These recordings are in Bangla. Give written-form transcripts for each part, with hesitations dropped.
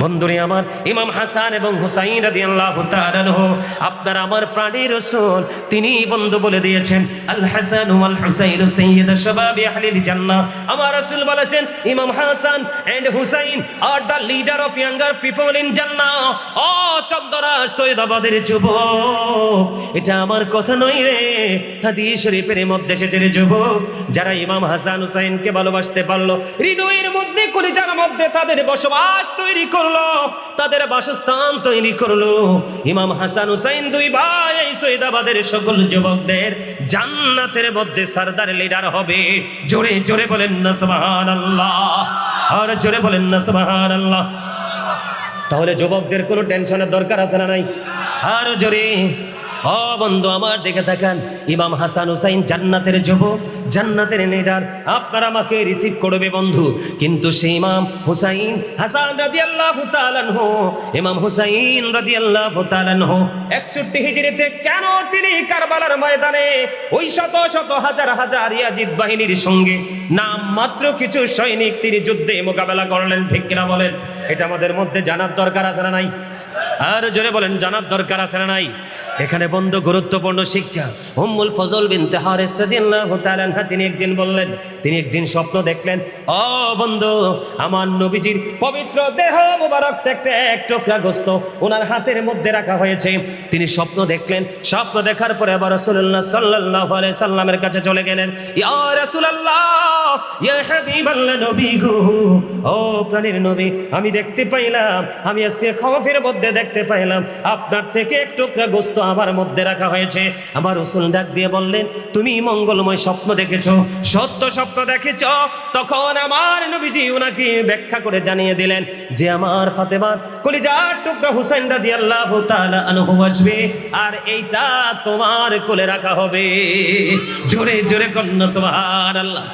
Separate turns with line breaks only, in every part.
বন্ধুরে আমার, ইমাম হাসান এবং হুসাইন রাদিয়াল্লাহু তাআলা আনহু আপনার আমার প্রাণের রাসূল তিনি বন্ধু বলে দিয়েছেন, আল হাসান ওয়াল হুসাইন সাইয়্যিদু শাবাবি আহলিল জান্নাহ। আমার রাসূল বলেছেন Imam Hasan and Husain are the leader of younger people in Jannah. ও চন্দ্রা সৈয়দাবাদের যুবক, এটা আমার কথা নয় রে, হাদিস শরীফের মধ্যে এসেছে রে যুবক, যারা ইমাম হাসান হুসাইনকে ভালোবাসতে পারলো, হৃদয়ের মধ্যে কলিজার মধ্যে তাদের বসবাস তৈরি করলো, তাদের বাসস্থান তৈরি করলো। ইমাম হাসান হুসাইন দুই ভাই এই সৈয়দাবাদের সকল যুবকদের জান্নাতের মধ্যে সরদার লিডার হবে। জোরে জোরে বলেন না সুবহানাল্লাহ, আর জোরে বলেন না সুবহানাল্লাহ। তাহলে যুবকদের কোনো টেনশনের দরকার আছে না নাই? আর জোরে ও বন্ধু আমার দেখে থাকেন, ইমাম হাসান হুসাইন জান্নাতের যুবক, জান্নাতের লিডার, আপনারা আমাকে রিসিভ করবে বন্ধু। কিন্তু সেই ইমাম হুসাইন হাসান রাদিয়াল্লাহু তাআলা আনহু, ইমাম হুসাইন রাদিয়াল্লাহু তাআলা আনহু 61 হিজরিতে কেন তিনি কারবালার ময়দানে ওই শত শত হাজার হাজার ইয়াজিদ বাহিনীর সঙ্গে নাম মাত্র কিছু সৈনিক তিনি যুদ্ধে মোকাবেলা করলেন, ঠিক কিনা বলেন? এটা আমাদের মধ্যে জানার দরকার আছে না নাই? আর জোরে বলেন, জানার দরকার আছে না নাই? এখানে বন্ধু গুরুত্বপূর্ণ শিক্ষা। উম্মুল ফজল বিনতে হারিস রাদিয়াল্লাহু তাআলা আনহা তিনি একদিন বললেন, তিনি একদিন স্বপ্ন দেখলেন, ও বন্ধু আমার নবীজির পবিত্র দেহ মোবারক থেকে এক টুকরা গোশত ওনার হাতের মধ্যে রাখা হয়েছে। তিনি স্বপ্ন দেখলেন, স্বপ্ন দেখার পরে আবার রাসূলুল্লাহ সাল্লাল্লাহু আলাইহি সাল্লামের কাছে চলে গেলেন, ইয়া রাসূলুল্লাহ, ইয়া হাবিবাল্লাহ, নবী গো, ও প্রাণের নবী, আমি দেখতে পাইলাম, আমি আজকে খওফের মধ্যে দেখতে পাইলাম আপনার থেকে এক টুকরা গোশত আমার মধ্যে রাখা হয়েছে। আমার রাসূল ডাক দিয়ে বললেন, তুমি মঙ্গলময় স্বপ্ন দেখেছো, সত্য স্বপ্ন দেখেছো। তখন আমার নবীজি ওনাকে ব্যাখ্যা করে জানিয়ে দিলেন যে আমার ফাতেমার কলিজার টুকরা হুসাইন রাদিয়াল্লাহু তাআলা আনহু আসবে, আর এইটা তোমার কোলে রাখা হবে। জোরে জোরে কন্যা সুবহানাল্লাহ।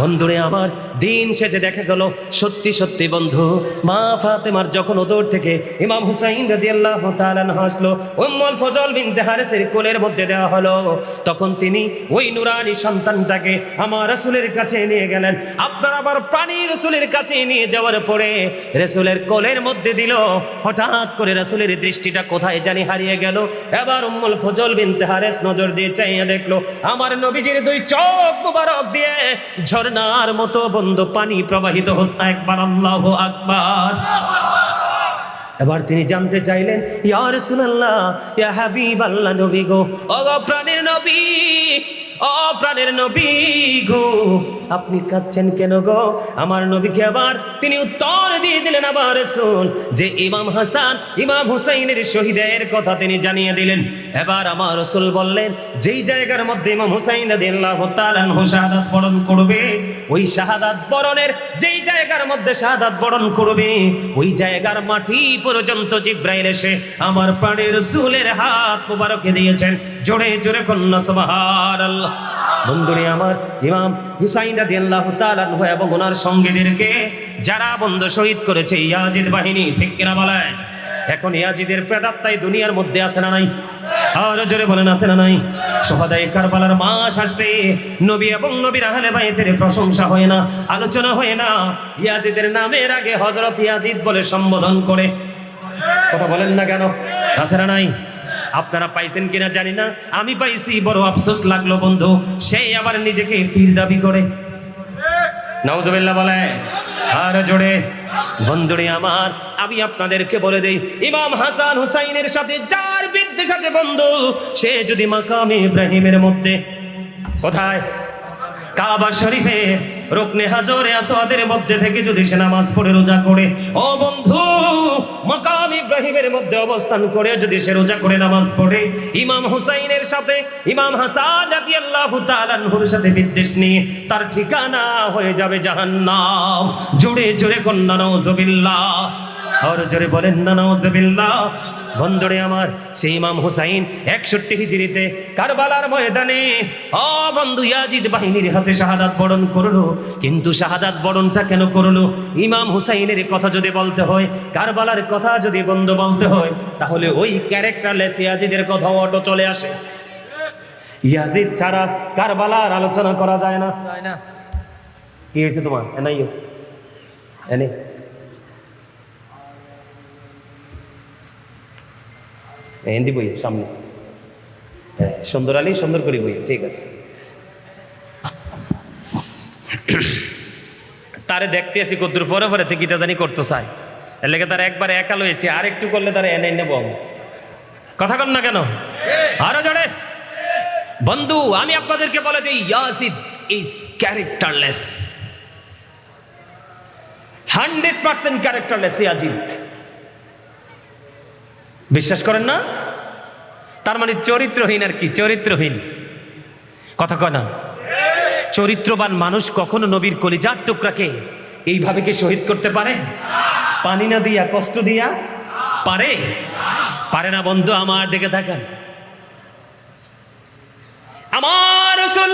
বন্ধুরে আমার, দিন শেষে দেখা গেল সত্যি সত্যি বন্ধু মা ফাতেমার যখন ওদর থেকে ইমাম হুসাইন রাদিয়াল্লাহু তাআলা আনহু আসলো, উম্মুল ফজল বিনতে হারিসের কোলের মধ্যে দেওয়া হলো, তখন তিনি ওই নুরানি সন্তানটাকে আমার রাসূলের কাছে নিয়ে গেলেন। আপনার আবার প্রাণী রাসূলের কাছে নিয়ে যাওয়ার পরে রাসূলের কোলের মধ্যে দিল, হঠাৎ করে রাসূলের দৃষ্টিটা কোথায় জানি হারিয়ে গেল। এবার উম্মুল ফজল বিনতে হারিস নজর দিয়ে চাইয়া দেখলো আমার নবীজির দুই চোখ মুবারক দিয়ে ঝর্ণার মতো বন্ধু পানি প্রবাহিত হতো। একবার আল্লাহু আকবার। এবার তিনি জানতে চাইলেন, ইয়া রাসূলুল্লাহ, ইয়া হাবিবাল্লাহ, নবী গো, ও প্রাণের নবী, ও প্রাণের নবী গো, আপনি কাঁদছেন কেন গো? আমার নবীকে আবার তিনি উত্তর দিয়ে দিলেন আবার রাসূল যে ইমাম হাসান ইমাম হুসাইনের শহীদের কথা তিনি জানিয়ে দিলেন। এবার আমার রাসূল বললেন, যেই জায়গার মধ্যে ইমাম হুসাইন রাদিয়াল্লাহু তাআলা আনহু শাহাদাত বরণ করবে, ওই শাহাদাত বরণের যেই জায়গার মধ্যে শাহাদাত বরণ করবে, ওই জায়গার মাটি পর্যন্ত জিবরাইল এসে আমার প্রাণের রাসূলের হাত মোবারকে দিয়েছেন। জোরে জোরে কন্যা সুবহানাল্লাহ। বন্ধুরে আমার, ইমাম হুসাইন রাদিয়াল্লাহু তাআলা আনহু এবং ওনার সঙ্গীদেরকে যারা বন্ধু শহীদ করেছে ইয়াজিদ বাহিনী, ঠিক কিনা বলেন? এখন ইয়াজিদের প্রেতাত্মাই দুনিয়ার মধ্যে আছে না নাই? আর জোরে বলেন, আছে না নাই? শুহাদায়ে কারবালার মাস আসলে নবী এবং নবীর আহলে বাইতের প্রশংসা হয় না, আলোচনা হয় না, ইয়াজিদের নামের আগে হযরত ইয়াজিদ বলে সম্বোধন করে। কথা বলেন না কেন? আছে না নাই? আপনারা পাইছেন কিনা জানি না, আমি পাইছি, বড় আফসোস লাগলো বন্ধু। সেই আবার নিজেকে পীর দাবি করে। নাউজুবিল্লাহ বলে, আর জোরে। বন্ধুরে আমার, আমি আপনাদেরকে বলে দেই, ইমাম হাসান হুসাইনের সাথে যার বিদ্বেষ আছে বন্ধু, সে যদি মাকামে ইব্রাহিমের মধ্যে, কোথায়? কাবা শরীফে রুকনে হাজরে আসওয়াদের মধ্যে থেকে যদি সে নামাজ পড়ে রোজা করে, ও বন্ধু, মাকাম ইব্রাহিমের মধ্যে অবস্থান করে যদি সে রোজা করে নামাজ পড়ে, ইমাম হুসাইনের সাথে ইমাম হাসান রাদিয়াল্লাহু তাআলা আনহুর সাথে বিদ্বেষ নিয়ে তার ঠিকানা হয়ে যাবে জাহান্নাম। জোরে জোরে কন্যা নাউজুবিল্লাহ, আর জোরে বলেন না নাউজুবিল্লাহ। বন্ধুরে আমার, সেই ইমাম হুসাইন 61 হিজরিতে কারবালার ময়দানে ও বন্ধু ইয়াজিদ বাহিনীর হাতে শাহাদাত বরণ করলো। কিন্তু শাহাদাত বরণটা কেন করলো? ইমাম হুসাইনের কথা যদি বলতে হয়, কারবালার কথা যদি বন্ধু বলতে হয়, তাহলে ওই ক্যারেক্টারলেস ইয়াজিদের কথা অটো চলে আসে। ইয়াজিদ ছাড়া কারবালার আলোচনা করা যায় না। কি হয়েছে তোমার? এনাইও এনে হিন্দি বই সামনে, হ্যাঁ সুন্দর আলী সুন্দর করে বই, ঠিক আছে। তারে দেখতে আসি কদ্দুর পরে পরে থেকে গীতা জানি করতো চাই, এর লেগে তার একবার একা লয়েছি, আর একটু করলে তারা এনে নেব। কথা কন না কেন? আরো জোরে। বন্ধু আমি আপনাদেরকে বলে দিই, Yazid is characterless, 100% characterless Yazid. বিশ্বাস করেন না? তার মানে চরিত্রহীন, আর কি চরিত্রহীন, কথা কয় না? চরিত্রবান মানুষ কখনো নবীর কলিজার টুকরাকে এইভাবে কি শহীদ করতে পারে? পানি না দিয়া, কষ্ট দিয়া পারে? পারে না। বন্ধু আমার দিকে তাকান, আমার রাসূল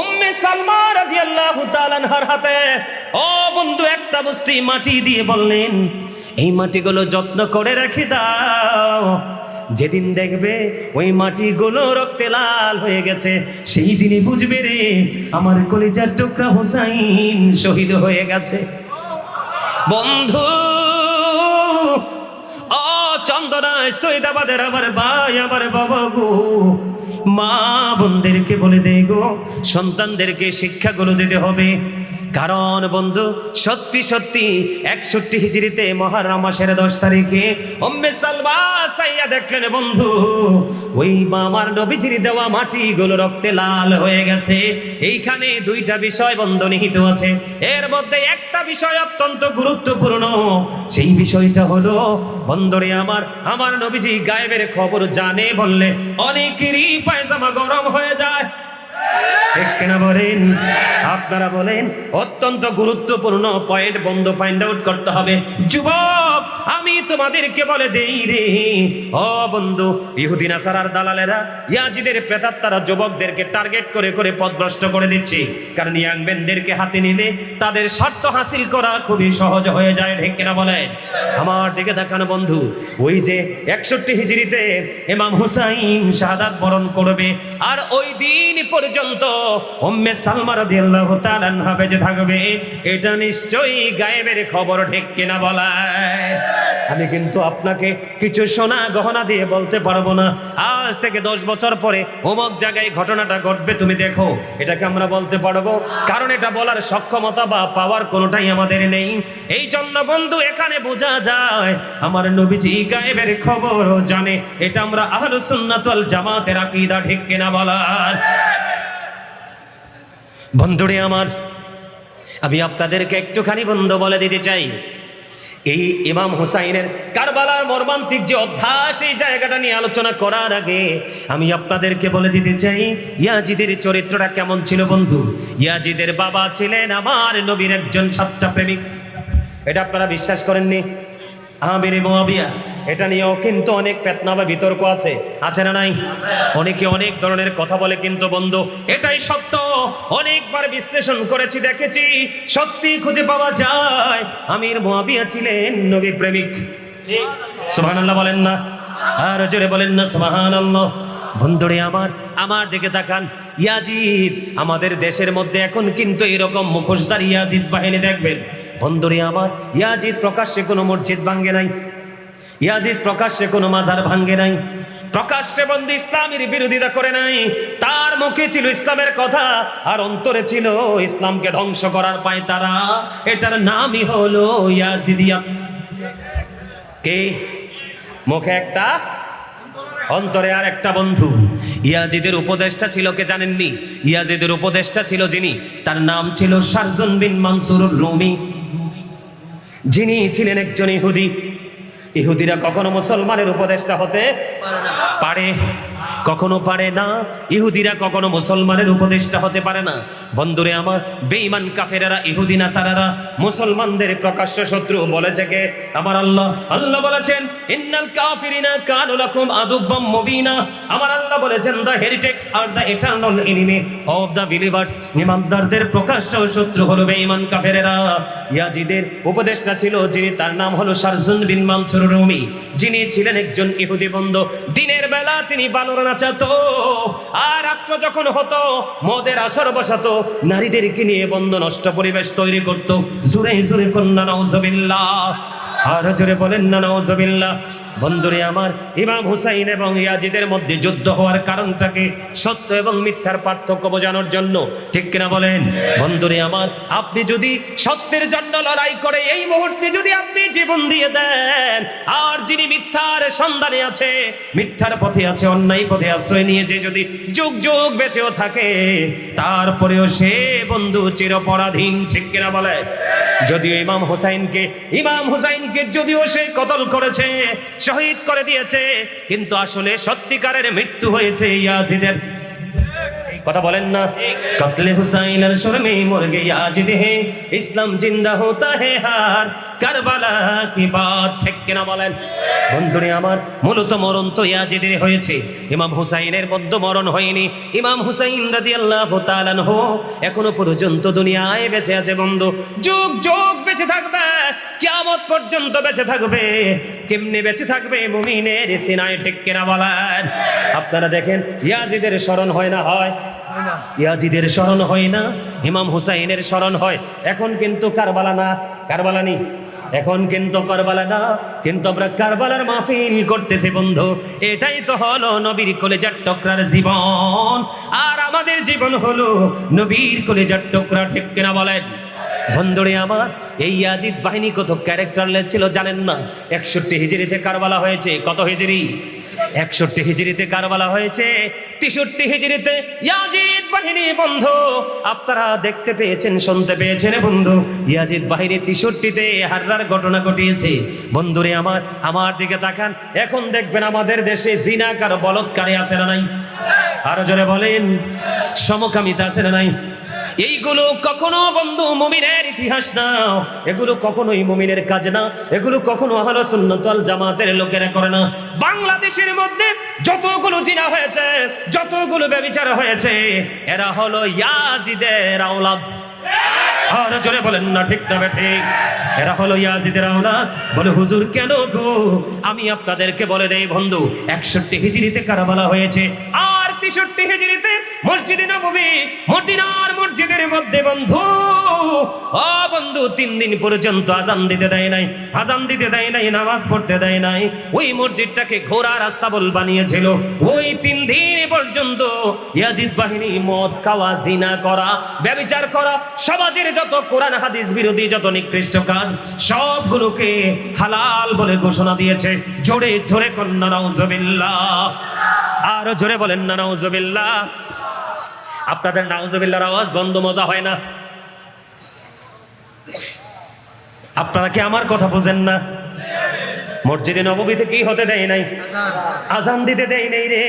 উম্মে সালমা রাদিয়াল্লাহু তাআলা আনহার হাতে ও বন্ধু একটা মুষ্টি মাটি দিয়ে বললেন, এই মাটিগুলো যত্ন করে রেখে দাও, যেদিন দেখবে ওই মাটিগুলো রক্তে লাল হয়ে গেছে, সেই দিনই বুঝবে রে আমার কলিজার টুকরা হুসাইন শহীদ হয়ে গেছে। বন্ধু ও চন্দনায় সৈদাবাদের আমার ভাই, আমার বাবা গো, মা বোনদেরকে বলে দে গো, সন্তানদেরকে শিক্ষাগুলো দিতে হবে। কারণ বন্ধু সত্যি সত্যি 61 হিজরিতে মুহররম মাসের 10 তারিখে উম্মে সালমা সাইয়া দেখলেন বন্ধু, ওই আমার নবীজির দেওয়া মাটিগুলো রক্তে লাল হয়ে গেছে। এইখানে দুইটা বিষয় বন্ধু নিহিত আছে, এর মধ্যে একটা বিষয় অত্যন্ত গুরুত্বপূর্ণ। সেই বিষয়টা হলো বন্ধুরে আমার নবীজি গায়েবের খবর জানে বললে অনেকেরই পায়জামা গরম হয়ে যায়, ঠিক কিনা বলেন? আপনারা বলেন, অত্যন্ত গুরুত্বপূর্ণ পয়েন্ট বন্ধু ফাইন্ড আউট করতে হবে। যুবক আমি তোমাদেরকে বলে দেই রে, ও বন্ধু ইহুদি নাসারার দালালেরা, ইয়াজিদের প্রেতাত্মারা যুবকদেরকে টার্গেট করে করে পথভ্রষ্ট করে দিচ্ছে। কারণ ইয়াংম্যানদেরকে হাতে নিলে তাদের স্বার্থ হাসিল করা খুবই সহজ হয়ে যায়, ঠিক কিনা বলেন? আমার দিকে দেখানো বন্ধু, ওই যে 61 হিজরিতে ইমাম হুসাইন শাহাদাত বরণ করবে, আর ওই দিন পর্যন্ত উম্মে সালমা রাদিয়াল্লাহু তাআলা আনহা বেঁচে থাকবে, এটা নিশ্চয়ই গায়েবের খবর, ঠিক কিনা বলায়? আমি কিন্তু আপনাকে কিছু সোনা গহনা দিয়ে বলতে পারবো না আজ থেকে 10 বছর পরে অমুক জায়গায় ঘটনাটা ঘটবে, তুমি দেখো, এটাকে আমরা বলতে পারবো? কারণ এটা বলার সক্ষমতা বা পাওয়ার কোনোটাই আমাদের নেই। এই জন্য বন্ধু এখানে বোঝা যায় আমার নবীজি গায়েবের খবর জানে, এটা আমরা আহলুস সুন্নাত ওয়াল জামাতের আকীদা, ঠিক কিনা বলার? বন্ধুরে আমার, আমি আপনাদেরকে একটুখানি বন্ধু বলে দিতে চাই, এই ইমাম হুসাইনের কারবালার মর্মান্তিক যে অধ্যায়, সেই জায়গাটা নিয়ে আলোচনা করার আগে আমি আপনাদেরকে বলে দিতে চাই ইয়াজিদের চরিত্রটা কেমন ছিল বন্ধু। ইয়াজিদের বাবা ছিলেন আমার নবীর একজন সাচ্চা প্রেমিক, এটা আপনারা বিশ্বাস করেননি? আমির মুয়াবিয়া, এটা নিয়েও কিন্তু অনেক ফিতনা বা বিতর্ক আছে না নাই? অনেকে অনেক ধরনের কথা বলে, কিন্তু বন্ধু এটাই সত্য। অনেকবার বিশ্লেষণ করেছি, দেখেছি, সত্যি খুঁজে পাওয়া যায় আমির মুয়াবিয়া ছিলেন নবী প্রেমিক। সুবহানাল্লাহ বলেন না? আর জোরে বলেন না সুবহানাল্লাহ। বন্ধুরে আমার দিকে তাকান, ইয়াজিদ আমাদের দেশের মধ্যে এখন কিন্তু এরকম মুখোশধারী ইয়াজিদ বাহিনী দেখবেন। বন্ধুরে ইয়াজিদ প্রকাশ্যে কোনো মসজিদ ভাঙ্গে নাই, ইয়াজিদ প্রকাশ্যে কোনো মাজার ভাঙ্গে নাই, প্রকাশ্যে বন্ধু ইসলামের বিরোধিতা করে নাই। তার মুখে ছিল ইসলামের কথা, আর অন্তরে ছিল ইসলামকে ধ্বংস করার পায় তারা। এটার নামই হলো ইয়াজিদিয়াত। কে? মুখে একটা, অন্তরে আর একটা বন্ধু। ইয়াজিদের উপদেষ্টা ছিল কে জানেননি? ইয়াজিদের উপদেষ্টা ছিল যিনি, তার নাম ছিল শারজুন বিন মানসুরুর রুমি, যিনি ছিলেন একজন ইহুদি। ইহুদিরা কখনো মুসলমানের উপদেষ্টা হতে পারে? কখনো পারে না। ইহুদিরা কখনো মুসলমানের উপদেষ্টা হতে পারে না। বন্ধুরে আমার, বেঈমান কাফেরেরা, ইহুদি নাসারারা মুসলমানদের প্রকাশ্য শত্রু বলেছে কে? আমার আল্লাহ বলেছেন ইন্নাল কাফিরিনা কানু লাকুম আদুওয়াম মুবিনা। আমার আল্লাহ বলেছেন দ্য হেরিটেক্স are the eternal enemy of the believers. ইমানদারদের প্রকাশ্য শত্রু হলো বেঈমান কাফেরেরা। ইয়াজিদের উপদেষ্টা ছিল যিনি, তার নাম হলো শারজুন বিন মানসুর রুমি, যিনি ছিলেন একজন ইহুদি বন্ধু। দিনের বেলা তিনি বানর নাচাতো, আর রাত্র যখন হতো মদের আসর বসাতো, নারীদেরকে নিয়ে বন্ধ নষ্ট পরিবেশ তৈরি করত। জোরে জোরে কন্যা নাউজুবিল্লাহ, আর জোরে বলেন না নাউজুবিল্লাহ। বন্ধুরে আমার, ইমাম হুসাইন এবং ইয়াজিদের মধ্যে যুদ্ধ হওয়ার কারণটাকে সত্য এবং মিথ্যার পার্থক্য বোঝানোর জন্য, ঠিক কিনা বলেন? বন্ধুরে আমার, আপনি যদি সত্যের জন্য লড়াই করে এই মুহূর্তে যদি আপনি জীবন দিয়ে দেন, আর যিনি মিথ্যার সন্ধানে আছে, মিথ্যার পথে আছে, অন্যায় পথে আশ্রয় নিয়ে যে যদি যুগ যুগ বেঁচেও থাকে, তারপরেও সে বন্ধু চিরপরাধীন, ঠিক কিনা বলে? যদিও ইমাম হুসাইনকে যদিও সে কতল করেছে, শহীদ করে দিয়েছে, কিন্তু আসলে সত্যিকারের মৃত্যু হয়েছে ইয়াজিদের। কথা বলেন না? কতলে হুসাইন আর শর্মে মর গে ইয়াজিদ হে, ইসলাম জিন্দা হোতা হে হার কারবালা কি বাত, ঠিক কিনা বলেন? বন্ধুরে আমার, মূলত মরণ তো ইয়াজিদের হয়েছে, ইমাম হুসাইনের মধ্যে মরণ হয়নি। ইমাম হুসাইন রাদিয়াল্লাহু তাআলা আনহু এখনো পর্যন্ত দুনিয়ায় বেঁচে আছে বন্ধু, যুগ যুগ বেঁচে থাকবে, কিয়ামত পর্যন্ত বেঁচে থাকবে। কেমনে বেঁচে থাকবে? মুমিনের সিনায়, ঠিক কিনা বলেন? আপনারা দেখেন, ইয়াজিদের স্মরণ হয় না? হয়। ইয়াজিদের স্মরণ হয় না, ইমাম হুসাইনের স্মরণ হয়। এখন কিন্তু কারবালা না, কারবালা নেই, এখন কিন্তু কারবালা না, কিন্তু আমরা কারবালার মাহফিল করতেছি বন্ধু। এটাই তো হলো নবীর কলেজার টুকরার জীবন, আর আমাদের জীবন হলো নবীর কলেজার টুকরা, ঠিক কিনা বলেন? বন্ধুরে আমার, এই ইয়াজিদ বাহিনী কত ক্যারেক্টারলেস ছিল জানেন না? 61 হিজরিতে কারবালা হয়েছে। কত হিজরি? 61 হিজরিতে কারবালা হয়েছে। 63 হিজরিতে ইয়াজিদ বাহিনী বন্ধু আপনারা দেখতে পেয়েছেন, শুনতে পেয়েছেন বন্ধু, ইয়াজিদ বাহিনী 63তে হাররার ঘটনা ঘটিয়েছে। বন্ধুরে আমার দিকে তাকান, এখন দেখবেন আমাদের দেশে জিনাকার, বলৎকারী আছে না নাই? আরো জোরে বলেন, সমকামিতা আছে না নাই? এইগুলো কখনো বন্ধু মুমিনের ইতিহাস না, এগুলো কখনোই মুমিনের কাজ না, এগুলো কখনো আহলে সুন্নাত ওয়াল জামাতের লোকেরা করে না। বাংলাদেশের মধ্যে যতগুলো জিনা হয়েছে, যতগুলো ব্যভিচার হয়েছে, এরা হলো ইয়াজিদের আওলাদ। আর জোরে বলেন না, ঠিক না ঠিক? এরা হলো ইয়াজিদের আওলাদ। বলে হুজুর কেন গো? আমি আপনাদেরকে বলে দেই বন্ধু, 61 হিজরিতে কারবালা হয়েছে, আর 63 হিজরিতে মসজিদে নববী, মদিনার মসজিদের মধ্যে বন্ধু, ও বন্ধু, 3 দিন পর্যন্ত আজান দিতে দেয় নাই, আজান দিতে দেয় নাই, নামাজ পড়তে দেয় নাই। ওই মসজিদটাকে ঘোড়া রাস্তা বল বানিয়েছিল। ওই 3 দিন পর্যন্ত ইয়াজিদ বাহিনী মদ খাওয়া, জিনা করা, ব্যভিচার করা, সমাজের যত কোরআন হাদিস বিরোধী যত নিকৃষ্ট কাজ, সবগুলোকে হালাল বলে ঘোষণা দিয়েছে। জোরে জোরে কন্যা নাউজুবিল্লাহ, আরো জোরে বলেন না নাউজুবিল্লাহ। আপনাদের নাউজুবিল্লাহর আওয়াজ বন্ধ মজা হয় না? আপনারা কি আমার কথা বোঝেন না? মসজিদে নববীতে কি হতে দেয় নাই? আজান দিতে দেয় নাই রে,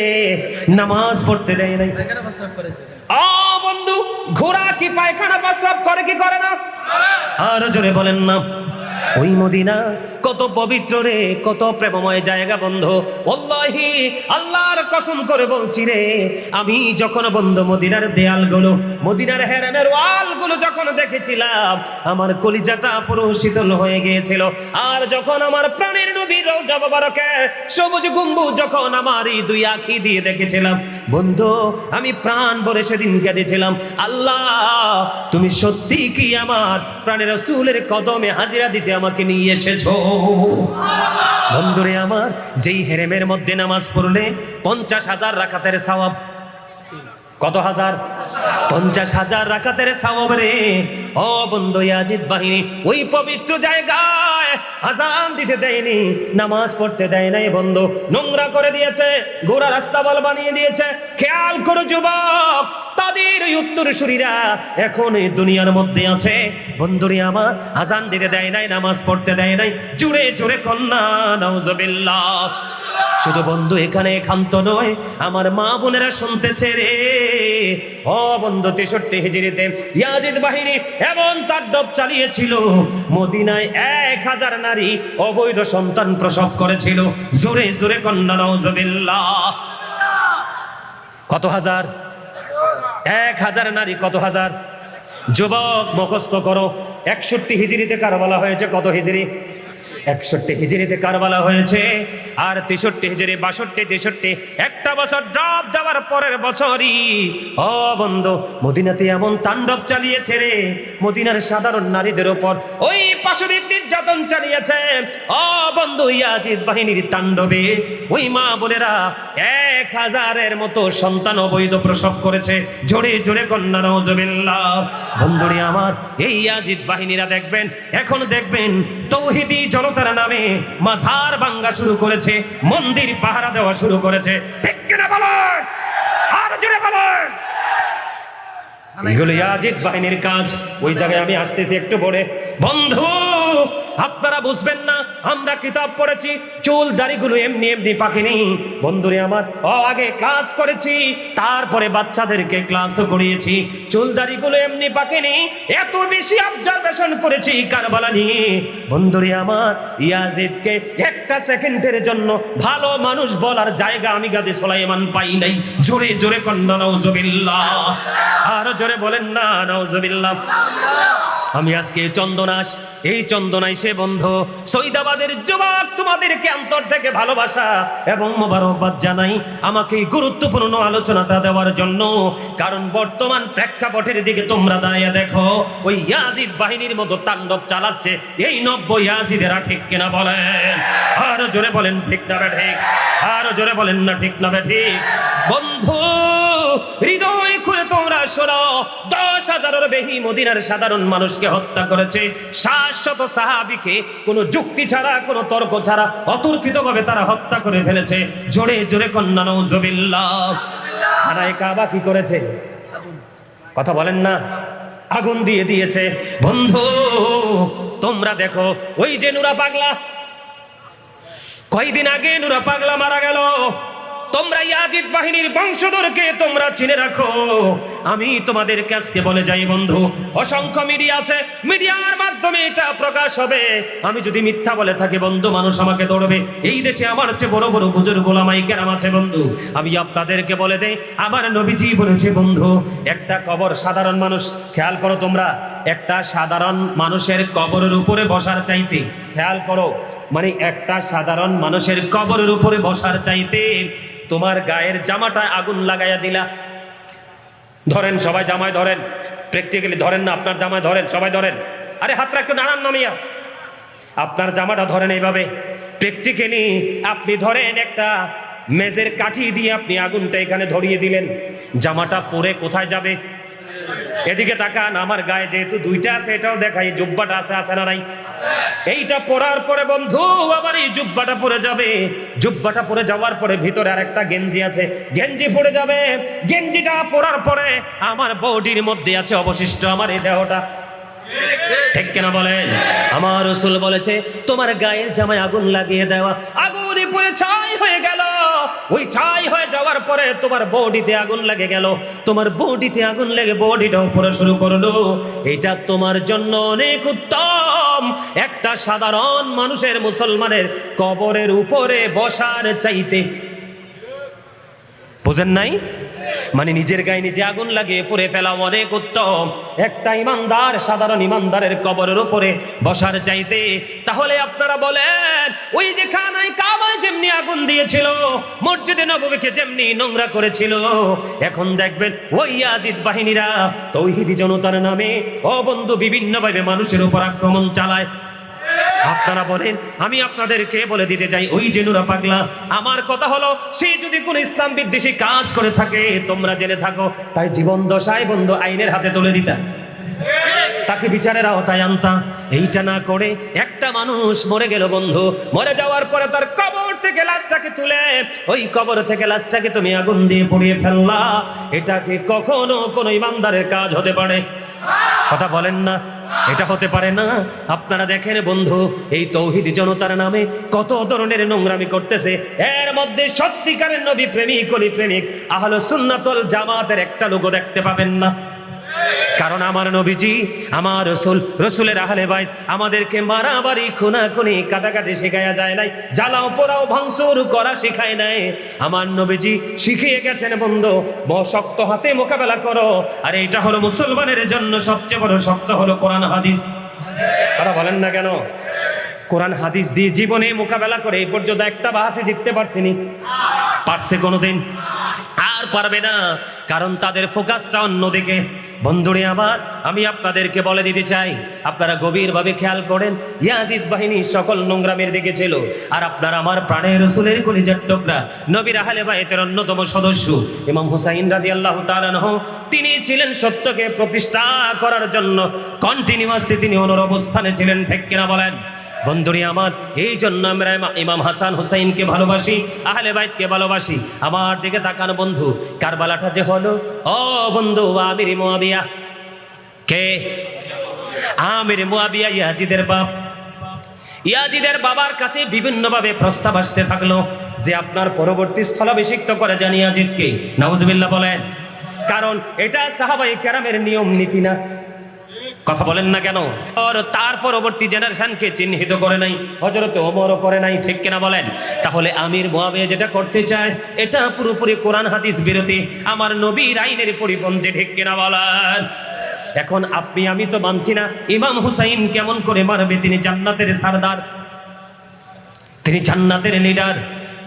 নামাজ পড়তে দেয় নাই। বন্ধু, ঘোড়া কি পায়খানা প্রস্রাব করে কি করে না? আরো জোরে বলেন না। ওই মদিনা কত পবিত্র রে, কত প্রেমময় জায়গা বন্ধু। ওয়াল্লাহি আল্লাহর কসম করে বলছি রে, আমি যখন বন্ধু মদিনার দেয়ালগুলো, মদিনার হেরেমের ওয়ালগুলো যখন দেখেছিলাম, আমার কলিজাটা পুরো শীতল হয়ে গিয়েছিল। আর যখন আমার প্রাণের নবীর রওজা মোবারকে সবুজ গম্বুজ যখন আমার এই দুই আঁখি দিয়ে দেখেছিলাম বন্ধু, আমি প্রাণ ভরে সেদিন কেঁদেছিলাম, আল্লাহ তুমি সত্যি কি আমার প্রাণের রাসূলের কদমে হাজিরা দিতে আমাকে নিয়ে এসেছো। বন্ধুরে আমার, যেই হেরেমের মধ্যে নামাজ পড়লে 50,000 রাকাতের সওয়াব। কত হাজার? 50,000 রাকাতের সওয়াব রে। ও বন্ধু, ইয়াজিদ বাহিনী ওই পবিত্র জায়গায় আজান দিতে দেয়নি, নামাজ পড়তে দেয় নাই বন্ধু, নোংরা করে দিয়েছে, ঘোড়া রাস্তা বল বানিয়ে দিয়েছে। খেয়াল করো যুবক, তাদের ওই উত্তরসূরিরা এখন এই দুনিয়ার মধ্যে আছে বন্ধুরে আমার। আজান দিতে দেয় নাই, নামাজ পড়তে দেয় নাই, জোরে জোরে কন্যা নাউজুবিল্লাহ। শুধু বন্ধু এখানে ক্ষান্ত নয়, আমার মা বোনেরা শুনতেছে রে। ও বন্ধু, 63 হিজরিতে ইয়াজিদ বাহিনী এমন তাণ্ডব চালিয়েছিল, মদিনায় 1000 নারী অবৈধ সন্তান প্রসব করেছিল। জোরে জোরে কন্যা নাউজুবিল্লাহ। কত হাজার? 1000 নারী। কত হাজার? যুবক মুখস্থ করো, 61 হিজরিতে কারবালা হয়েছে। কত হিজরি? 61 হিজরিতে কারবালা হয়েছে। আর 63 হিজরি, 62, 63, একটা বছর ড্রপ দেওয়ার পরের বছরই ও বন্ধু মদিনাতে এমন তাণ্ডব চালিয়েছে রে, মদিনার সাধারণ নারীদের উপর ওই পাশবিক নির্যাতন চালিয়েছে। ও বন্ধু, ইয়াজিদ বাহিনীর তাণ্ডবে ওই মা বোনেরা 1000-এর মতো সন্তান অবৈধ প্রসব করেছে। জোরে জোরে কন্যা নাউজুবিল্লাহ। বন্ধুরে আমার, এই ইয়াজিদ বাহিনীরা দেখবেন, এখন দেখবেন তৌহিদি জনতার নামে মাজার ভাঙা শুরু করেছে, মন্দির পাহারা দেওয়া শুরু করেছে। ঠিক কিনা বলেন? আর জোরে বলেন। এগুলো ইয়াজিদ বাহিনীর কাজ। ওই জায়গায় আমি আসতেছি একটু পরে। বন্ধু, আপনারা বুঝবেন না, আমরা কিতাব পড়েছি, চুল দাড়িগুলো এমনি এমনি পাকেনি। বন্ধুরে আমার, আগে ক্লাস করেছি, তারপরে বাচ্চাদেরকে ক্লাসও করিয়েছি। চুল দাড়িগুলো এমনি পাকেনি, এত বেশি অবজারভেশন করেছি কারবালা নিয়ে। বন্ধুরে আমার, ইয়াজিদকে একটা সেকেন্ডের জন্য ভালো মানুষ বলার জায়গা আমি গাজী সুলাইমান পাই নাই। জোরে জোরে কন্যা নাউজুবিল্লাহ। আর জোরে বলেন না নাউজুবিল্লাহ। আমি আজকে চন্দনাস, এই চন্দনাইশে বন্ধু সৈদাবাদের যুবক, তোমাদেরকে অন্তর থেকে ভালোবাসা এবং মোবারকবাদ জানাই আমাকে এই গুরুত্বপূর্ণ আলোচনাটা দেওয়ার জন্য। কারণ বর্তমান প্রেক্ষাপটের দিকে তোমরা দাঁড়িয়ে দেখো, ওই ইয়াজিদ বাহিনীর মতো তাণ্ডব চালাচ্ছে এই 90 ইয়াজিদেরা। ঠিক কিনা বলেন? আরো জোরে বলেন ঠিক না ঠিক? আরো জোরে বলেন না ঠিক না ঠিক? বন্ধু, হৃদয় খুলে তোমরা শোনো, 10,000-এর বেশি মদিনার সাধারণ মানুষকে হত্যা করেছে। 700 সাহাবীকে কোনো যুক্তি ছাড়া, কোনো তর্ক ছাড়া অতর্কিতভাবে তারা হত্যা করে ফেলেছে। জোরে জোরে কন্যা নাউজুবিল্লাহ। খানায়ে কাবা কি করেছে? কথা বলেন না? আগুন দিয়ে দিয়েছে। বন্ধু, তোমরা দেখো, ওই যে নুরা পাগলা, কয়দিন আগে নুরা পাগলা মারা গেল। তোমরা ইয়াজিদ বাহিনীর বংশধরকে তোমরা চিনে রাখো। আমি তোমাদের কাছে বলে যাই বন্ধু, অসংখ্য মিডিয়া আছে, মিডিয়ার মাধ্যমে এটা প্রকাশ হবে। আমি যদি মিথ্যা বলে থাকি বন্ধু, মানুষ আমাকে ধরবে। এই দেশে আমার চেয়ে বড় বড় বুজুর্গ ওলামায়ে কেরাম আছে বন্ধু। আমি আপনাদেরকে বলে দেই, আমার নবীজি বলেছে বন্ধু, একটা কবর, সাধারণ মানুষ, খেয়াল করো তোমরা, একটা সাধারণ মানুষের কবরের উপরে বসার চাইতে, খেয়াল করো, মানে একটা সাধারণ মানুষের কবরের উপরে বসার চাইতে তোমার গায়ের জামাটা আগুন লাগাইয়া দিলা। ধরেন সবাই জামায় ধরেন, প্র্যাকটিক্যালি ধরেন না, আপনার জামায় ধরেন, সবাই ধরেন। আরে হাতটা একটু নাড়ান নামিয়া, আপনার জামাটা ধরেন এইভাবে। প্র্যাকটিক্যালি আপনি ধরেন একটা মেজের কাঠি দিয়ে আপনি আগুনটা এখানে ধরিয়ে দিলেন, জামাটা পরে কোথায় যাবে? এদিকে তাকান, আমার গায়ে যেহেতু দুইটা আছে এটাও দেখাই, জুব্বাটা আছে, আছে না নাই? এইটা পরার পরে বন্ধু আবার এই জুব্বাটা পরে যাবে। জুব্বাটা পরে যাওয়ার পরে ভিতরে আরেকটা গেঞ্জি আছে, গেঞ্জি পরে যাবে। গেঞ্জিটা পরার পরে আমার বডির মধ্যে আছে অবশিষ্ট আমার এই দেহটা। ঠিক কিনা বলেন? আমার রাসূল বলেছে, তোমার গায়ের জামায় আগুন লাগিয়ে দেওয়া, আগুনে পরে ছাই হয়ে গেল। ওই ছাই হয়ে যাওয়ার পরে তোমার বডিতে আগুন লেগে গেল, তোমার বডিতে আগুন লেগে বডিটাও পড়া শুরু করলো। এটা তোমার জন্য অনেক উত্তম। একটা সাধারণ মানুষের, মুসলমানের কবরের উপরে বসার চাইতে, বুঝেন নাই? মানে নিজের গায়ে নিজে আগুন লাগিয়ে পুড়ে ফেলা অনেক উত্তম একটা ইমানদার, সাধারণ ইমানদারের কবরের উপরে বসার চাইতে। তাহলে আপনারা বলেন, ওই যে খানায় কাবায় যেমনি আগুন দিয়েছিল, মসজিদে নববীকে যেমনি নোংরা করেছিল, এখন দেখবেন ওই ইয়াজিদ বাহিনীরা তৌহিদি জনতার নামে ও বন্ধু বিভিন্নভাবে মানুষের উপর আক্রমণ চালায়। আপনারা বলেন, আমি আপনাদেরকে বলে দিতে চাই, ওই যে নুরা পাগলা, আমার কথা হলো, সে যদি কোনো ইসলাম বিদ্বেষী কাজ করে থাকে, তোমরা জেনে থাকো, তাই জীবন দশায় বন্ধু আইনের হাতে তুলে দিতা, তাকে বিচারের আওতায় আনতা। এইটা না করে একটা মানুষ মরে গেল বন্ধু, মরে যাওয়ার পরে তার কবর থেকে লাশটাকে তুলে, ওই কবর থেকে লাশটাকে তুমি আগুন দিয়ে পুড়িয়ে ফেললা। এটাকে কখনো কোনো ইমানদারের কাজ হতে পারে? কথা বলেন না, এটা হতে পারে না। আপনারা দেখেন বন্ধু, এই তৌহিদি জনতার নামে কত ধরনের নোংরামি করতেছে। এর মধ্যে সত্যিকারের নবী প্রেমিক, অলি প্রেমিক, আহলে সুন্নাত ওয়াল জামাতের একটা লোগো দেখতে পাবেন না। কারণ আমার নবীজি, আমার রসুল, রসুলের আহলে বাইত আমাদেরকে মারামারি, খুনাখুনি, কাটাকাটি শেখায়া যায় নাই, জ্বালাও পোড়াও ভাঙচুর করা শেখায় নাই। আমার নবীজি শিখিয়ে গেছেন বন্ধু, শক্ত হাতে মোকাবেলা করো। আর এইটা হলো মুসলমানের জন্য সবচেয়ে বড় শক্ত হলো কোরআন হাদিস। তারা বলেন না কেন? কোরআন হাদিস দিয়ে জীবনে মোকাবেলা করে এই পর্যন্ত একটা বাহাসে জিততে পারছিনি? পারছে কোনোদিন? আর পারবে না, কারণ তাদের ফোকাসটা অন্যদিকে। বন্ধুরে আমার, আমি আপনাদেরকে বলে দিতে চাই, আপনারা গভীরভাবে খেয়াল করেন, ইয়াজিদ বাহিনী সকল নোংরামের দিকে ছিল, আর আপনারা আমার প্রাণের রাসূলের কলিজার টুকরা নবীর আহলে বাইতের অন্যতম সদস্য ইমাম হুসাইন রাদিয়াল্লাহু তাআলা আনহু, তিনি ছিলেন সত্যকে প্রতিষ্ঠা করার জন্য কন্টিনিউয়াসলি তিনি ওনার অবস্থানে ছিলেন। ঠিক কিনা বলেন? বন্ধুরি আমার, এই জন্য আমরা ইমাম হাসান হুসাইনকে ভালোবাসি, আহলে বাইতকে ভালোবাসি। আমার দিকে তাকান বন্ধু, কারবালাটা যে হলো, ও বন্ধু, আমির মুয়াবিয়া। কে? আমির মুয়াবিয়া ইয়াজিদের বাপ। ইয়াজিদের বাবার কাছে বিভিন্নভাবে প্রস্তাব আসতে থাকলো যে আপনার পরবর্তী স্থলাভিষিক্ত করে যান ইয়াজিদকে। নাউজুবিল্লাহ বলেন। কারণ এটা সাহাবায়ে কেরামের নিয়ম নীতি না। কথা বলেন না কেন? আর তার পরবর্তী জেনারেশনকে চিহ্নিত করে নাই, হযরত ওমরও করে নাই। ঠিক কিনা বলেন? তাহলে আমির মুয়াবিয়া যেটা করতে চায় এটা পুরোপুরি কোরআন হাদিস বিরোধী, আমার নবীর আইনের পরিপন্থী। ঠিক কিনা বলেন? এখন আপনি আমি তো মানছি না, ইমাম হুসাইন কেমন করে মারবে? তিনি জান্নাতের সরদার, তিনি জান্নাতের লিডার।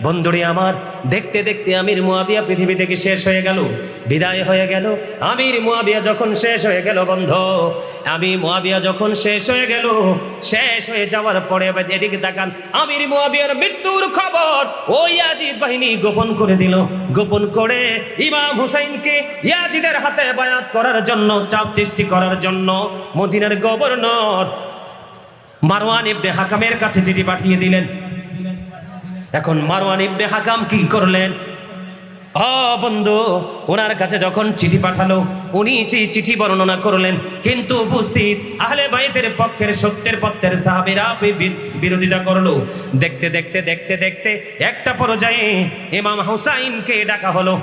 বন্ধুরে আমার, দেখতে দেখতে আমির মুয়াবিয়া পৃথিবী থেকে শেষ হয়ে গেল, বিদায় হয়ে গেল। আমির মুয়াবিয়া যখন শেষ হয়ে গেল বন্ধু, আমির মুয়াবিয়া যখন শেষ হয়ে গেল, শেষ হয়ে যাওয়ার পরে এদিকে তাকান, আমির মুয়াবিয়ার মৃত্যুর খবর ওই ইয়াজিদ বাহিনী গোপন করে দিল। গোপন করে ইমাম হুসাইনকে ইয়াজিদের হাতে বায়াত করার জন্য, চাপ সৃষ্টি করার জন্য মদিনার গভর্নর মারওয়ান ইবনে হাকামের কাছে চিঠি পাঠিয়ে দিলেন। এখন মারওয়ান ইবনে হাকাম কি করলেন? বন্ধু, ওনার কাছে যখন চিঠি পাঠালো, উনি সেই চিঠি বর্ণনা করলেন, কিন্তু উপস্থিত আহলে বাইতের পক্ষের সত্যের পক্ষের সাহাবীরা বিরোধিতা করলো। দেখতে দেখতে দেখতে দেখতে একটা পর্যায়ে ইমাম হুসাইনকে ডাকা হলো।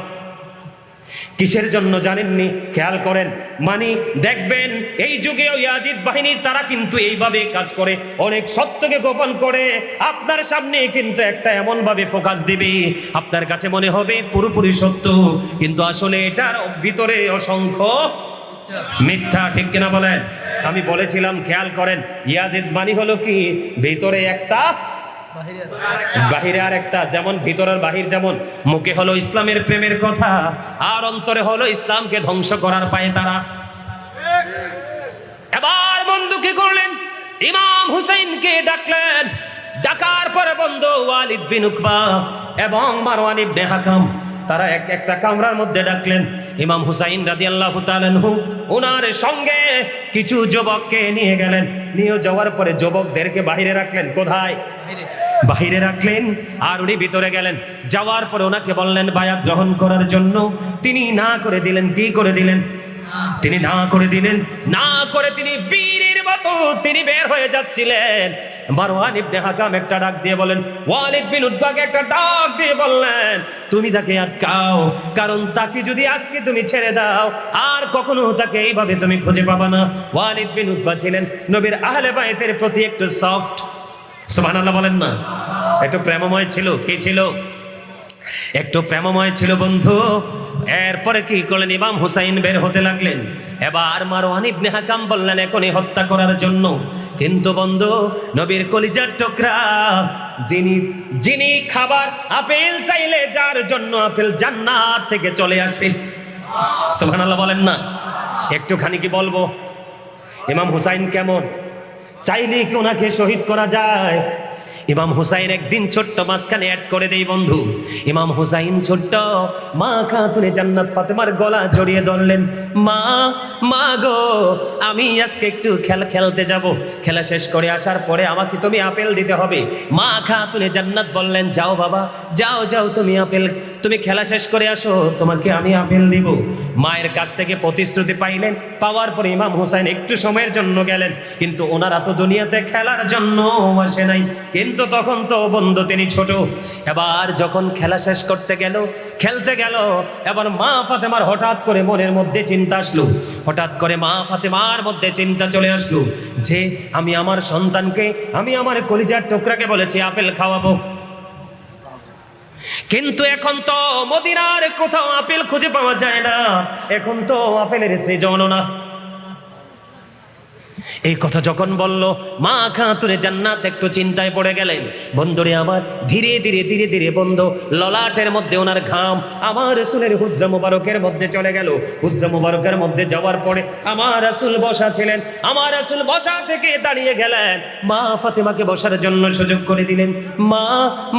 কিসের জন্য জানেননি? খেয়াল করেন, মানে দেখবেন এই যুগেও ইয়াজিদ বাহিনীর তারা কিন্তু এইভাবে কাজ করে, অনেক সত্যকে গোপন করে আপনার সামনে কিন্তু একটা এমন ভাবে ফোকাস দিবে আপনার কাছে মনে হবে পুরোপুরি সত্য, কিন্তু আসলে এটার ভিতরে অসংখ্য মিথ্যা। ঠিক কিনা বলেন? আমি বলেছিলাম, খেয়াল করেন, ইয়াজিদ মানে হলো কি, ভিতরে একটা বাহিরে আর একটা। যেমন ভিতরের বাহির, যেমন মুখে হলো ইসলামের প্রেমের কথা, আর অন্তরে হলো ইসলামকে ধ্বংস করার পায়ে তারা। এবার বন্ধু কি করলেন? ইমাম হুসাইনকে ডাকলেন। ডাকার পরে বন্ধু ওয়ালিদ বিন উকবা এবং মারওয়ান ইবনে হাকাম তারা একটা কামরার মধ্যে ডাকলেন। ইমাম হুসাইন রাদিয়াল্লাহু তাআলা আনহু ওনার সঙ্গে কিছু যুবককে নিয়ে গেলেন। নিয়ে যাওয়ার পরে যুবকদেরকে বাইরে রাখলেন। কোথায়? বাহিরে রাখলেন। আর উনি ভিতরে গেলেন। যাওয়ার পরে ওনাকে বললেন বায়াত গ্রহণ করার জন্য। তিনি না করে দিলেন। কি করে দিলেন? তিনি না করে দিলেন। না করে তিনি বীরের মতো তিনি বের হয়ে যাচ্ছিলেন। মারওয়ান ইবনে হাকাম একটা ডাক দিয়ে বলেন, ওয়ালিদ বিন উতবাকে একটা ডাক দিয়ে বললেন, তুমি তাকে আটকাও, কারণ তাকে যদি আজকে তুমি ছেড়ে দাও আর কখনো তাকে এইভাবে তুমি খুঁজে পাবা না। ওয়ালিদ বিন উতবা ছিলেন নবীর আহলে বাইতের প্রতি একটু সফট, সুবহানাল্লাহ বলেন না, একটু প্রেমময় ছিল। কি ছিল? একটু প্রেমময় ছিল বন্ধু। এরপরে কি করলেন? ইমাম হুসাইন বের হতে লাগলেন। এবার মারওয়ান ইবনে হাকাম বললেন এখনই হত্যা করার জন্য। কিন্তু বন্ধু, নবীর কলিজার টুকরা, যিনি খাবার আপেল চাইলে যার জন্য আপেল জান্নাত থেকে চলে আসে, সুবহানাল্লাহ বলেন না। একটুখানি কি বলবো, ইমাম হুসাইন কেমন? চাইলে কি ওনাকে শহীদ করা যায়? ইমাম হুসাইন একদিন ছোট্ট মাঝখানে অ্যাড করে দেই বন্ধু। ইমাম হুসাইন ছোট্ট মা খাতুনে জান্নাত ফাতেমার গলা জড়িয়ে ধরলেন। মা গো, আমি আজকে একটু খেলতে যাব, খেলা শেষ করে আসার পরে আমাকে তুমি আপেল দিতে হবে। মা খাতুনে জান্নাত বললেন, যাও বাবা, যাও তুমি খেলা শেষ করে আসো, তোমাকে আমি আপেল দিব। মায়ের কাছ থেকে প্রতিশ্রুতি পাইলেন। পাওয়ার পরে ইমাম হুসাইন একটু সময়ের জন্য গেলেন, কিন্তু ওনারা তো দুনিয়াতে খেলার জন্য আসে নাই। কিন্তু তখন তো বন্ধু তিনি ছোট। এবার যখন খেলা শেষ করতে গেল, খেলতে গেল, এবার মা ফাতেমার হঠাৎ করে মনের মধ্যে চিন্তা আসলো। হঠাৎ করে মা ফাতেমার মধ্যে চিন্তা চলে আসলো যে আমি আমার সন্তানকে, আমি আমার কলিজার টুকরাকে বলেছি আপেল খাওয়াবো, কিন্তু এখন তো মদিনার কোথাও আপেল খুঁজে পাওয়া যায় না। এখন তো আপেলের সৃজন না। এই কথা যখন বলল, মা খাতুনে জান্নাত একটু চিন্তায় পড়ে গেলেন। বন্ধুরে আমার, ধীরে ধীরে ধীরে ধীরে বন্ধু ললাটের মধ্যে ওনার ঘাম আমার রাসূলের হুজরা মুবারকের মধ্যে চলে গেল। হুজরা মুবারকের মধ্যে যাওয়ার পরে আমার রাসূল বসা ছিলেন। আমার রাসূল বসা থেকে দাঁড়িয়ে গেলেন, মা ফাতেমাকে বসার জন্য সুযোগ করে দিলেন। মা,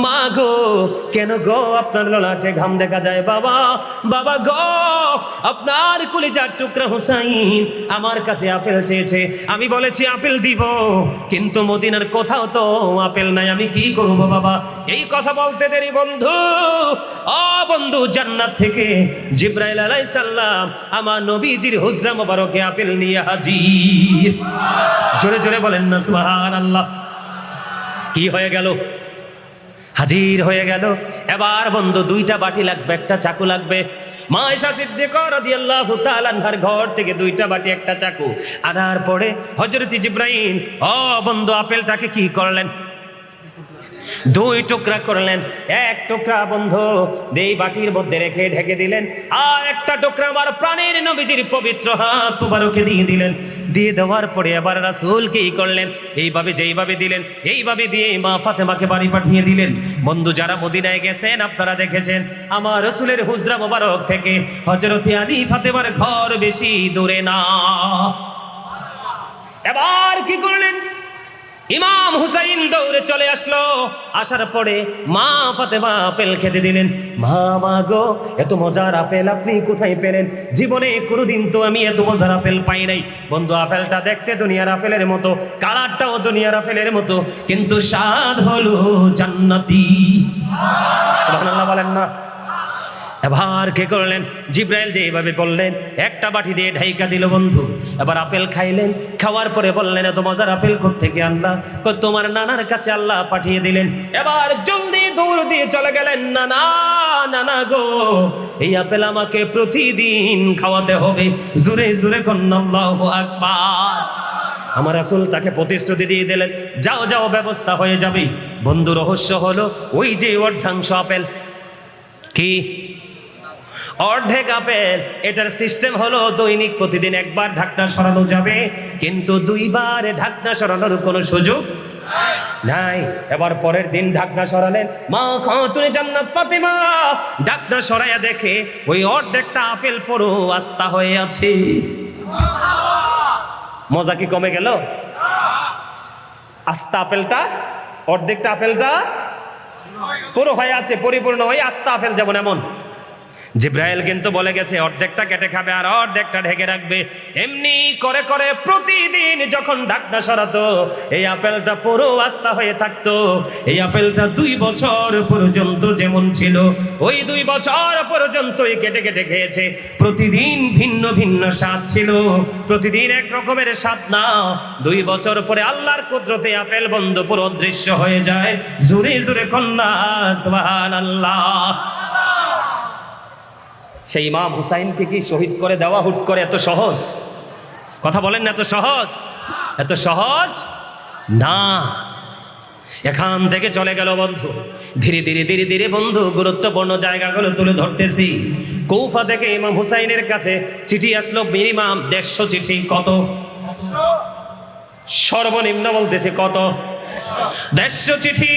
মা গো, কেন গো আপনার ললাটে ঘাম দেখা যায়? বাবা, বাবা গো, আপনার কলিজার টুকরা হুসাইন আমার কাছে আপেল চেয়েছে, আমি বলেছি আপেল দিব, কিন্তু মদিনার কোথাও তো আপেল নাই, আমি কি করব বাবা? এই কথা বলতে দেরি বন্ধু, ও বন্ধু, জান্নাত থেকে জিবরাইল আলাইহিস সালাম আমার নবীজির হুজরা মোবারকে আপেল নিয়ে হাজির। জোরে জোরে বলেন না সুবহানাল্লাহ। কি হয়ে গেল? হাজির হয়ে গেল। এবার বন্ধু দুইটা বাটি লাগবে, একটা চাকু লাগবে। মা আয়েশা সিদ্দিকা রাদিয়াল্লাহু তাআলা আনহার ঘর থেকে দুইটা বাটি, একটা চাকু আনার পরে হযরত জিবরাইল বন্ধু আপেলটাকে কি করলেন? দুই টুকরা করলেন। এক টুকরা বন্ধু এই বাটির মধ্যে রেখে ঢেকে দিলেন, আর একটা টুকরা আমার প্রাণের নবীজির পবিত্র হাত মুবারকে দিয়ে দিলেন। দিয়ে দেওয়ার পরে আবার রাসূল কি করলেন? এইভাবে যেইভাবে দিলেন এইভাবে দিয়ে মা ফাতেমাকে বাড়ি পাঠিয়ে দিলেন। বন্ধু যারা মদিনায় গেছেন আপনারা দেখেছেন, আমার রাসূলের হুজরা মোবারক থেকে হযরত আলী ফাতেমার ঘর বেশি দূরে না। এবার কি করলেন? ইমাম হুসাইন দৌড়ে চলে আসলো। আসার পরে মা ফাতেমা আপেল খেতে দিলেন। মা গো, এত মজার আপেল আপনি কোথায় পেলেন? জীবনে কোনোদিন তো আমি এত মজার আপেল পাই নাই। বন্ধু আপেলটা দেখতে দুনিয়ার আপেলের মতো, কালারটাও দুনিয়ার আপেলের মতো, কিন্তু স্বাদ হলো জান্নাতি। সুবহানাল্লাহ বলেন না? এবার কে করলেন? জিবরাইল যেভাবে বললেন একটা বাটি দিয়ে ঢাইকা দিল বন্ধু। এবার আপেল খাইলেন, খাওয়ার পরে বললেন এত মজার আপেল কোত্থেকে আল্লাহ? তোমার নানার কাছে আল্লাহ পাঠিয়ে দিলেন। এবার জলদি দৌড় দিয়ে চলে গেলেন, নানা, নানা গো, এই আপেল আমাকে প্রতিদিন খাওয়াতে হবে। জোরে জোরে কন্না আল্লাহু আকবার। আমার রাসূল তাকে প্রতিশ্রুতি দিয়ে দিলেন, যাও যাও, ব্যবস্থা হয়ে যাবে। বন্ধু রহস্য হলো ওই যে অর্ধাংশ আপেল, কি অর্ধেক আপেল, এটার সিস্টেম হলো দৈনিক প্রতিদিন একবার ঢাকনা সরানো যাবে, কিন্তু দুইবার ঢাকনা সরানোর কোনো সুযোগ নাই। এবার পরের দিন ঢাকনা সরালেন। মা খাতুনে জান্নাত ফাতেমা ঢাকনা সরাইয়া দেখে ওই অর্ধেকটা আপেল পুরো আস্তা হয়ে আছে। মজা কি কমে গেল? আস্তা আপেলটা, অর্ধেকটা আপেলটা পুরো হয়ে আছে, পরিপূর্ণ হয়ে আস্তা আপেল যেমন এমন। জিবরাইল কিন্তু বলে গেছে অর্ধেকটা কেটে খাবে আর অর্ধেকটা ঢেকে রাখবে। এমনি করে করে প্রতিদিন যখন ঢাকনা সরাতো এই আপেলটা পুরো আস্তা হয়ে থাকতো। এই আপেলটা 2 বছর পর্যন্ত যেমন ছিল ওই 2 বছর পর্যন্তই কেটে কেটে খেয়েছে। প্রতিদিন ভিন্ন ভিন্ন স্বাদ ছিল, প্রতিদিন এক রকমের স্বাদ না। 2 বছর পরে আল্লাহর কুদরতে আপেল বন্ধ পুরো অদৃশ্য হয়ে যায়। জোরে জোরে কন্যা সুবহানাল্লাহ। সেই ইমাম হুসাইনকে কি শহীদ করে দেওয়া হুট করে এত সহজ? কথা বলেন না, এত সহজ? এত সহজ না। এখান থেকে চলে গেল বন্ধু, ধীরে ধীরে ধীরে ধীরে বন্ধু গুরুত্বপূর্ণ জায়গাগুলো তুলে ধরতেছি। কুফা থেকে ইমাম হুসাইনের কাছে চিঠি আসলো মিনিমাম 150 চিঠি। কত? সর্বনিম্ন বলতেছে কত? 150 চিঠি।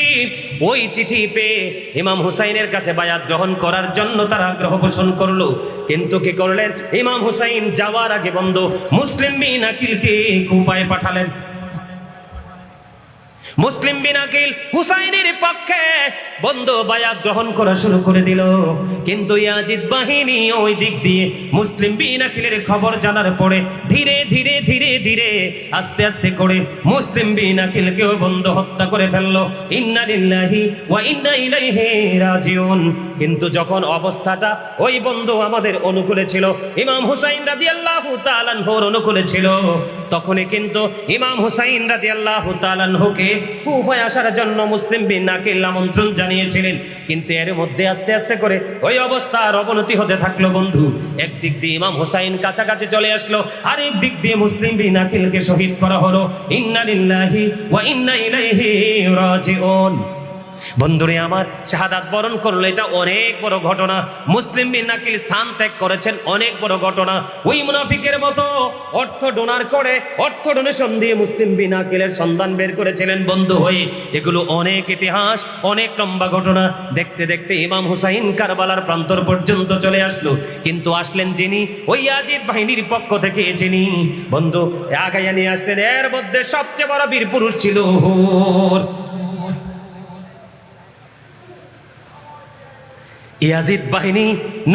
ওই চিঠি পেয়ে ইমাম হুসাইনের কাছে বায়াত গ্রহণ করার জন্য তারা আগ্রহ পোষণ করলো। কিন্তু কি করলেন? ইমাম হুসাইন যাওয়ার আগে বন্ধু মুসলিম বিন আকিলকে কুফায় পাঠালেন। মুসলিম বিন আকিল হুসাইনের পক্ষে বন্ধু বায়াত গ্রহণ করা শুরু করে দিল। কিন্তু ইয়াজিদ বাহিনী ওই দিক দিয়ে মুসলিম বিন আকিলের খবর জানার পরে ধীরে ধীরে ধীরে ধীরে আস্তে আস্তে করে মুসলিম বিন আকিলকেও বন্ধু হত্যা করে ফেললো। ইন্না লিল্লাহি ওয়া ইন্না ইলাইহি রাজিউন। কিন্তু যখন অবস্থাটা ওই বন্ধু আমাদের অনুকূলে ছিল, ইমাম হুসাইন রাদিয়াল্লাহু তাআলা আনহুর অনুকূলে ছিল, তখনই কিন্তু ইমাম হুসাইন রাদিয়াল্লাহু তাআলা আনহুকে কুফায় আসার জন্য মুসলিম বিন আকিল আমন্ত্রণ জানিয়েছিলেন। কিন্তু এর মধ্যে আস্তে আস্তে করে ওই অবস্থার অবনতি হতে থাকলো বন্ধু। একদিক দিয়ে ইমাম হুসাইন কাছাকাছি চলে আসলো, আরেক দিক দিয়ে মুসলিম বিন আকিলকে শহীদ করা হলো। ইন্না লিল্লাহি ওয়া ইন্না ইলাইহি রাজিউন। বন্ধুরে আমার, শাহাদাত বরণ করলো, এটা অনেক বড় ঘটনা। মুসলিম বিন আকিল স্থান ত্যাগ করেছেন, অনেক বড় ঘটনা। ওই মুনাফিকের মতো অর্থ ডোনার করে, অর্থ ডোনেশন দিয়ে মুসলিম বিন আকিলের সন্ধান বের করেছিলেন বন্ধু হয়ে। এগুলো অনেক ইতিহাস, অনেক লম্বা ঘটনা। দেখতে দেখতে ইমাম হুসাইন কারবালার প্রান্তর পর্যন্ত চলে আসলো। কিন্তু আসলেন যিনি, ওই ইয়াজিদ বাহিনীর পক্ষ থেকে যিনি বন্ধু আগাইয়া নিয়ে আসলেন, এর মধ্যে সবচেয়ে বড় বীর পুরুষ ছিল হুর। ইয়াজিদ বাহিনী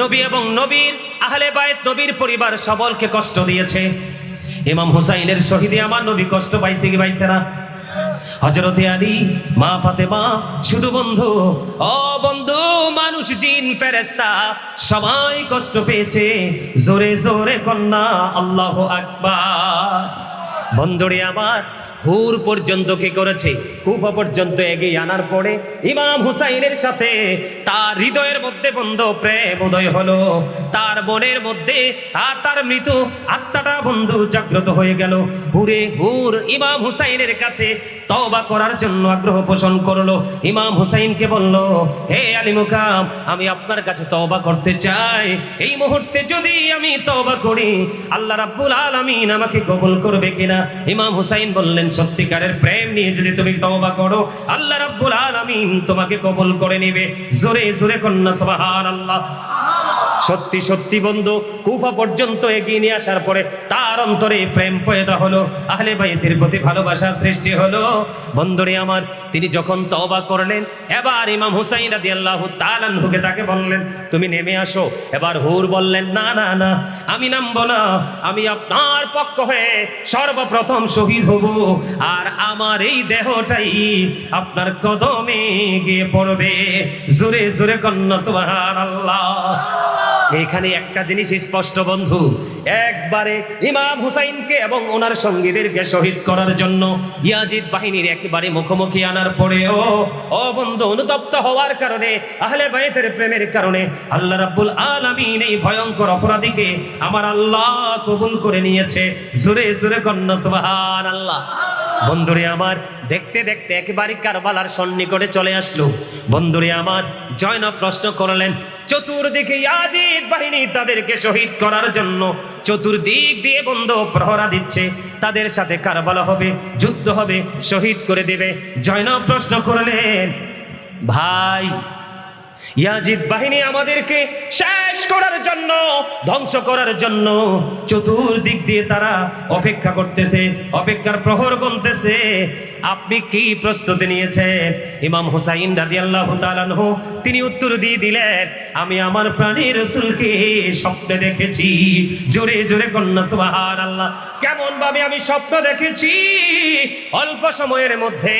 নবী এবং নবীর আহলে বায়ত, নবীর পরিবার সবলকে কষ্ট দিয়েছে। ইমাম হুসাইনের শহীদে আমার নবী কষ্ট পাইছে কি পাইছে না? হযরতে আলী, মা ফাতেমা, শুধু বন্ধু, ও বন্ধু, মানুষ, জিন, ফেরেশতা সবাই কষ্ট পেয়েছে। জোরে জোরে কন্যা আল্লাহু আকবার। বন্ধুরে আমার, হুর পর্যন্ত কি করেছে? কুফা পর্যন্ত এগিয়ে আনার পরে ইমাম হুসাইনের সাথে তার হৃদয়ের মধ্যে বন্ধু প্রেম উদয় হলো। তার মনের মধ্যে তার মৃত আত্মাটা বন্ধু জাগ্রত হয়ে গেল। হুর ইমাম হুসাইনের কাছে তওবা করার জন্য আগ্রহ পোষণ করলো। ইমাম হুসাইনকে বলল, হে আলী মুকাম, আমি আপনার কাছে তওবা করতে চাই। এই মুহূর্তে যদি আমি তওবা করি, আল্লাহ রাব্বুল আলামিন আমাকে কবুল করবে কিনা? ইমাম হুসাইন বললেন, সত্যিকারের প্রেম নিয়ে যদি তুমি তওবা করো, আল্লাহ রাব্বুল আলামিন তোমাকে কবুল করে নেবে। জোরে জোরে কন্যা সুবহানাল্লাহ। সত্যি সত্যি বন্ধু, কুফা পর্যন্ত এগিয়ে নিয়ে আসার পরে তার অন্তরে প্রেম পয়দা হলো, আহলে বাইতের প্রতি ভালোবাসা সৃষ্টি হলো। বন্ধুরে আমার, তিনি যখন তওবা করলেন, এবার ইমাম হুসাইন রাদিয়াল্লাহু তাআলা আনহুকে তাকে বললেন, তুমি নেমে আসো। এবার হুর বললেন, না না না, আমি নামবো না, আমি আপনার পক্ষ হয়ে সর্বপ্রথম শহীদ হব, আর আমার এই দেহটাই আপনার কদমে গিয়ে পড়বে। জোরে জোরে কন্যা সুবহানাল্লাহ। এখানে একটা জিনিস স্পষ্ট বন্ধু, একবারে ইমাম হুসাইনকে এবং ওনার সঙ্গীদেরকে শহীদ করার জন্য ইয়াজিদ বাহিনীর একেবারে মুখোমুখি আনার পরেও ও বন্ধু, অনুতপ্ত হওয়ার কারণে, আহলে বাইতের প্রেমের কারণে আল্লাহ রাব্বুল আলামিন এই ভয়ঙ্কর অপরাধীকে আমার আল্লাহ কবুল করে নিয়েছে। জোরে জোরে কন্যা সুবহানাল্লাহ। বন্ধুরে আমার, দেখতে দেখতে একেবারে কারবালার সন্নিকটে চলে আসলো। বন্ধুরে আমার, জয়নব প্রশ্ন করলেন, চতুর্দিকে ইয়াজিদ বাহিনী তাদেরকে শহীদ করার জন্য চতুর্দিক দিয়ে বন্ধু প্রহরা দিচ্ছে, তাদের সাথে কারবালা হবে, যুদ্ধ হবে, শহীদ করে দেবে। জয়নব প্রশ্ন করলেন, ভাই, ইয়াজিদ বাহিনী আমাদেরকে শেষ করার জন্য, ধ্বংস করার জন্য চতুর্দিক দিয়ে তারা অপেক্ষা করতেছে, অপেক্ষার প্রহর গুনতেছে, আপনি কি প্রস্তুতি নিয়েছেন? ইমাম হুসাইন রাদিয়াল্লাহু তাআলা আনহু তিনি উত্তর দিয়ে দিলেন, আমি আমার প্রাণের রাসূলকে স্বপ্নে দেখেছি। জোরে জোরে কন্যা সুবহানাল্লাহ। কেমন ভাবে আমি স্বপ্ন দেখেছি? অল্প সময়ের মধ্যে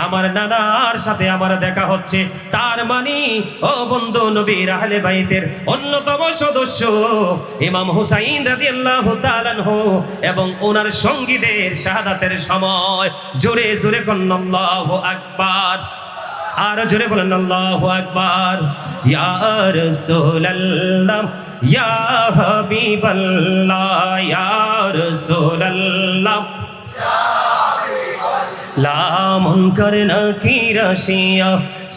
আমার নানার সাথে আমার দেখা হচ্ছে, তার মানে ও বন্ধু, নবীর আহলে বাইতের অন্যতম সদস্য ইমাম হুসাইন রাদিয়াল্লাহু তাআলা আনহু এবং ওনার সঙ্গীদের শাহাদাতের সময়। জোরে জোরে বলেন আল্লাহু আকবার, আর জোরে বলেন আল্লাহু আকবার। ইয়া রাসূলুল্লাহ, ইয়া হাবিবাল্লাহ, ইয়া রাসূলুল্লাহ, লা মুনকার নাকির আসিয়া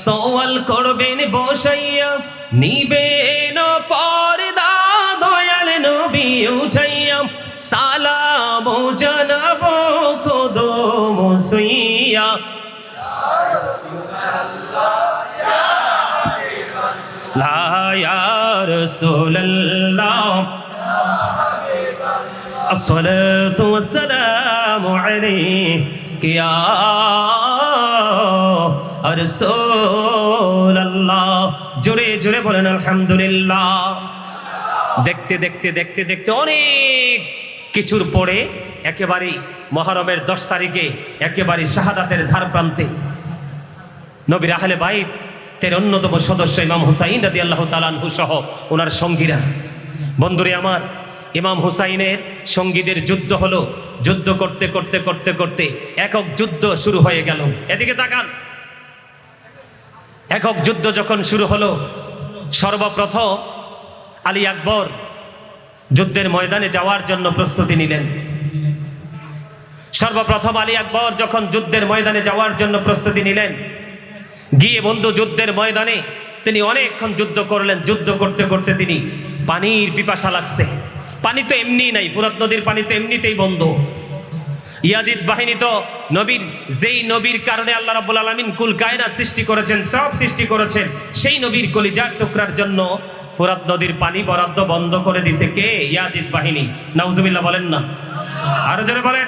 সওয়াল করবেন বসাইয়া, নিবেন পর্দা দয়াল নবী উঠাইয়া, সালাম জানাবো কদম সুইয়া। লা ইয়া রাসূলুল্লাহ, আসসালাতু ওয়াসসালামু আলাইকা ইয়া রাসূলুল্লাহ। জোরে জোরে বলেন আলহামদুলিল্লাহ। দেখতে দেখতে দেখতে দেখতে অনেক কিছুর পরে একেবারে মুহররমের 10 তারিখে একেবারে শাহাদাতের ধার প্রান্তে নবীর আহলে বাইতের অন্যতম সদস্য ইমাম হুসাইন রাদিয়াল্লাহু তাআলা আনহু সহ ওনার সঙ্গীরা। বন্ধুরে আমার, ইমাম হুসাইনের সঙ্গীদের যুদ্ধ হলো। যুদ্ধ করতে করতে করতে করতে একক যুদ্ধ শুরু হয়ে গেল। এদিকে তাকান। একক যুদ্ধ যখন শুরু হলো, সর্বপ্রথম আলী আকবর যুদ্ধের ময়দানে যাওয়ার জন্য প্রস্তুতি নিলেন। সর্বপ্রথম আলী আকবর যখন যুদ্ধের ময়দানে যাওয়ার জন্য প্রস্তুতি নিলেন, গিয়ে বন্ধু যুদ্ধের ময়দানে তিনি অনেকক্ষণ যুদ্ধ করলেন। যুদ্ধ করতে করতে তিনি পানির পিপাসা লাগছে। পানি তো এমনি নাই, ফুরাত নদীর পানি তো এমনিতেই বন্ধ। ইয়াজিদ বাহিনী তো নবীর, যেই নবীর কারণে আল্লাহ রাব্বুল আলামিন কুল কায়নাত সৃষ্টি করেছেন, সব সৃষ্টি করেছেন, সেই নবীর কলিজার টুকরার জন্য ফুরাত নদীর পানি বরাদ্দ বন্ধ করে দিছে কে? ইয়াজিদ বাহিনী। নাউজুবিল্লাহ বলেন না, আরো জোরে বলেন।